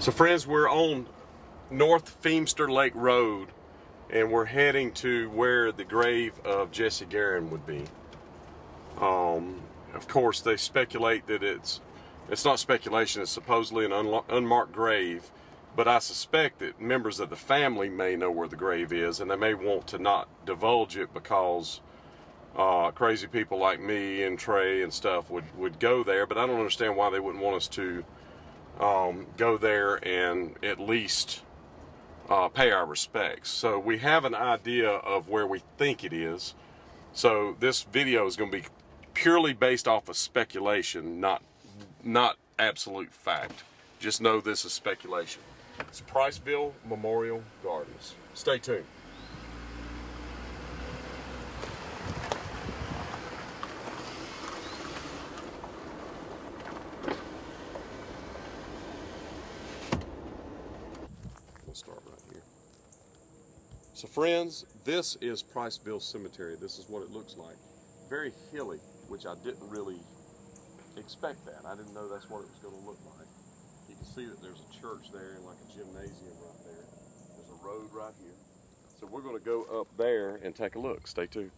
So friends, we're on North Feimster Lake Road and we're heading to where the grave of Jesse Garon would be. Of course, they speculate that it's not speculation, it's supposedly an unmarked grave, but I suspect that members of the family may know where the grave is and they may want to not divulge it because crazy people like me and Trey and stuff would go there, but I don't understand why they wouldn't want us to go there and at least pay our respects. So we have an idea of where we think it is. So this video is going to be purely based off of speculation, not absolute fact. Just know this is speculation. It's Priceville Memorial Gardens. Stay tuned. Start right here. So friends, this is Priceville Cemetery. This is what it looks like. Very hilly, which I didn't really expect that. I didn't know that's what it was going to look like. You can see that there's a church there and like a gymnasium right there. There's a road right here. So we're going to go up there and take a look. Stay tuned.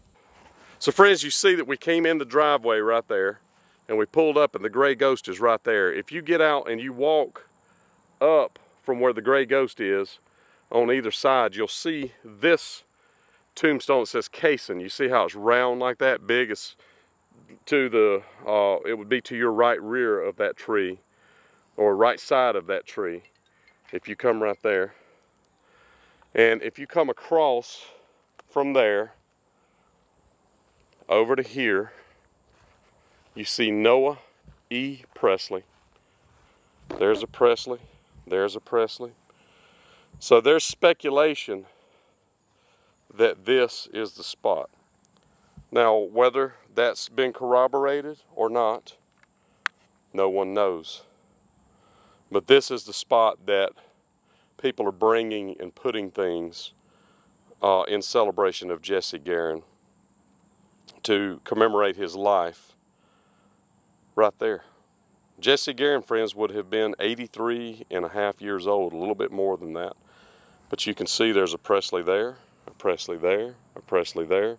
So friends, you see that we came in the driveway right there and we pulled up and the gray ghost is right there. If you get out and you walk up from where the gray ghost is, on either side, you'll see this tombstone that says Cason. You see how it's round like that, big? It's to the, it would be to your right rear of that tree, or right side of that tree, if you come right there. And if you come across from there, over to here, you see Noah E. Presley. There's a Presley. There's a Presley. So there's speculation that this is the spot. Now, whether that's been corroborated or not, no one knows. But this is the spot that people are bringing and putting things in celebration of Jesse Garon to commemorate his life right there. Jesse Garon, friends, would have been 83 and a half years old, a little bit more than that. But you can see there's a Presley there, a Presley there, a Presley there.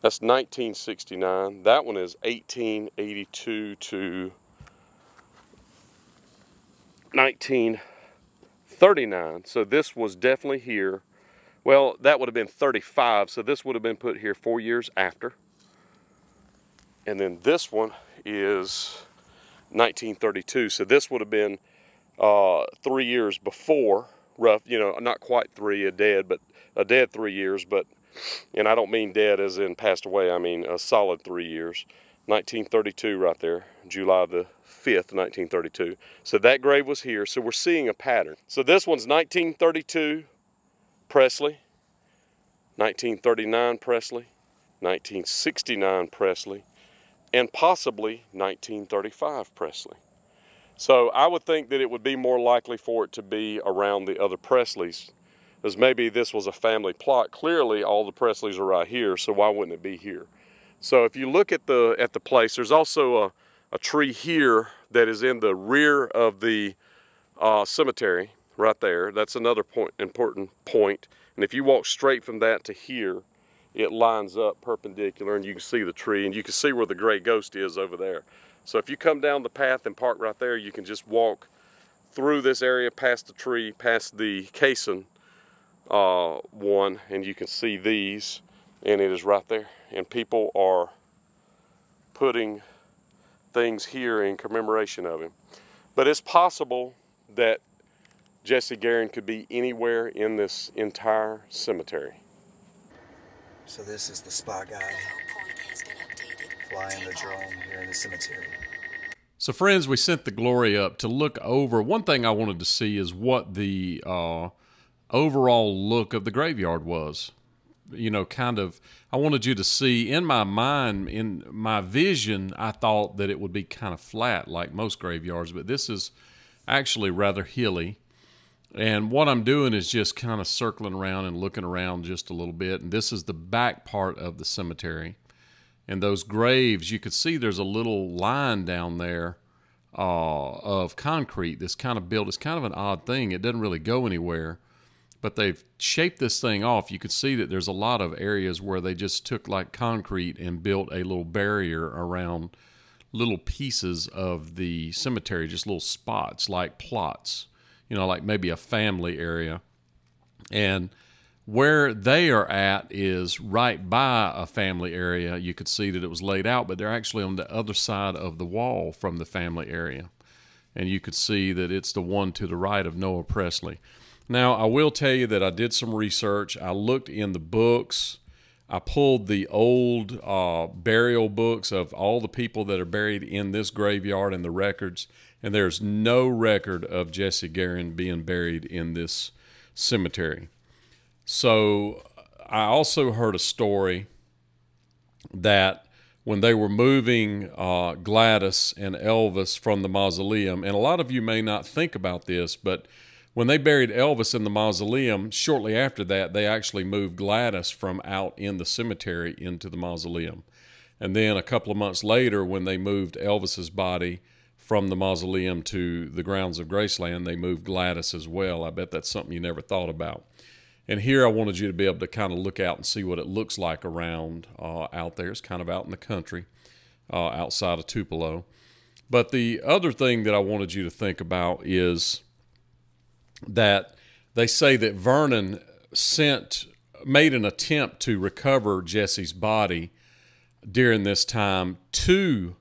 That's 1969. That one is 1882 to 1939. So this was definitely here. Well, that would have been 35, so this would have been put here 4 years after. And then this one is 1932, so this would have been 3 years before, rough, you know, not quite three, a dead 3 years, but, and I don't mean dead as in passed away, I mean a solid 3 years. 1932 right there, July the 5th, 1932. So that grave was here, so we're seeing a pattern. So this one's 1932, Presley, 1939 Presley, 1969 Presley, and possibly 1935 Presley. So I would think that it would be more likely for it to be around the other Presleys, as maybe this was a family plot. Clearly all the Presleys are right here, so why wouldn't it be here? So if you look at the place, there's also a tree here that is in the rear of the cemetery right there. That's another important point. And if you walk straight from that to here, it lines up perpendicular and you can see the tree and you can see where the gray ghost is over there. So if you come down the path and park right there, you can just walk through this area past the tree, past the Cason one, and you can see these, and it is right there. And people are putting things here in commemoration of him. But it's possible that Jesse Garon could be anywhere in this entire cemetery. So this is the spy guy flying the drone here in the cemetery. So friends, we sent the Glory up to look over. One thing I wanted to see is what the overall look of the graveyard was. You know, kind of, I wanted you to see, in my mind, in my vision, I thought that it would be kind of flat like most graveyards, but this is actually rather hilly. And what I'm doing is just kind of circling around and looking around just a little bit. And this is the back part of the cemetery. And those graves, you could see there's a little line down there of concrete that's kind of built. It's kind of an odd thing. It doesn't really go anywhere, but they've shaped this thing off. You could see that there's a lot of areas where they just took like concrete and built a little barrier around little pieces of the cemetery, just little spots like plots, you know, like maybe a family area. And where they are at is right by a family area. You could see that it was laid out, but they're actually on the other side of the wall from the family area. And you could see that it's the one to the right of Noah Presley. Now, I will tell you that I did some research. I looked in the books. I pulled the old burial books of all the people that are buried in this graveyard and the records, and there's no record of Jesse Garon being buried in this cemetery. So I also heard a story that when they were moving Gladys and Elvis from the mausoleum, and a lot of you may not think about this, but when they buried Elvis in the mausoleum, shortly after that, they actually moved Gladys from out in the cemetery into the mausoleum. And then a couple of months later, when they moved Elvis's body from the mausoleum to the grounds of Graceland, they moved Gladys as well. I bet that's something you never thought about. And here I wanted you to be able to kind of look out and see what it looks like around out there. It's kind of out in the country, outside of Tupelo. But the other thing that I wanted you to think about is that they say that Vernon made an attempt to recover Jesse's body during this time to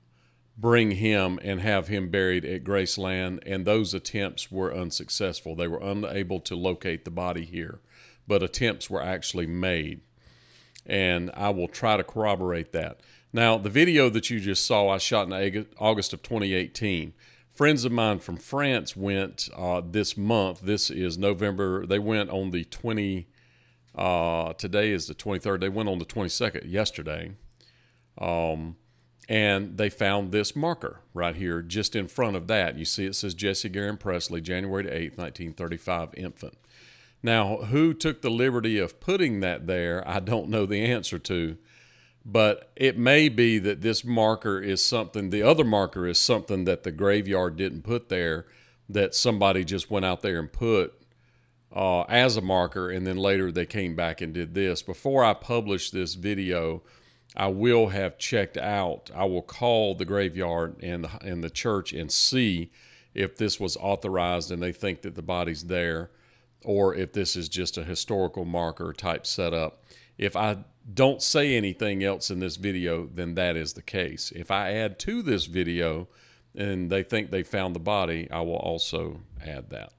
bring him and have him buried at Graceland, and those attempts were unsuccessful. They were unable to locate the body here, but attempts were actually made, and I will try to corroborate that. Now, the video that you just saw, I shot in August of 2018. Friends of mine from France went this month. This is November. They went on the today is the 23rd. They went on the 22nd yesterday. And they found this marker right here just in front of that. You see it says Jesse Garon Presley, January 8th, 1935, infant. Now, who took the liberty of putting that there, I don't know the answer to. But it may be that this marker is something, the other marker is something that the graveyard didn't put there, that somebody just went out there and put as a marker, and then later they came back and did this. Before I publish this video, I will have checked out, I will call the graveyard and the church and see if this was authorized and they think that the body's there, or if this is just a historical marker type setup. If I don't say anything else in this video, then that is the case. If I add to this video and they think they found the body, I will also add that.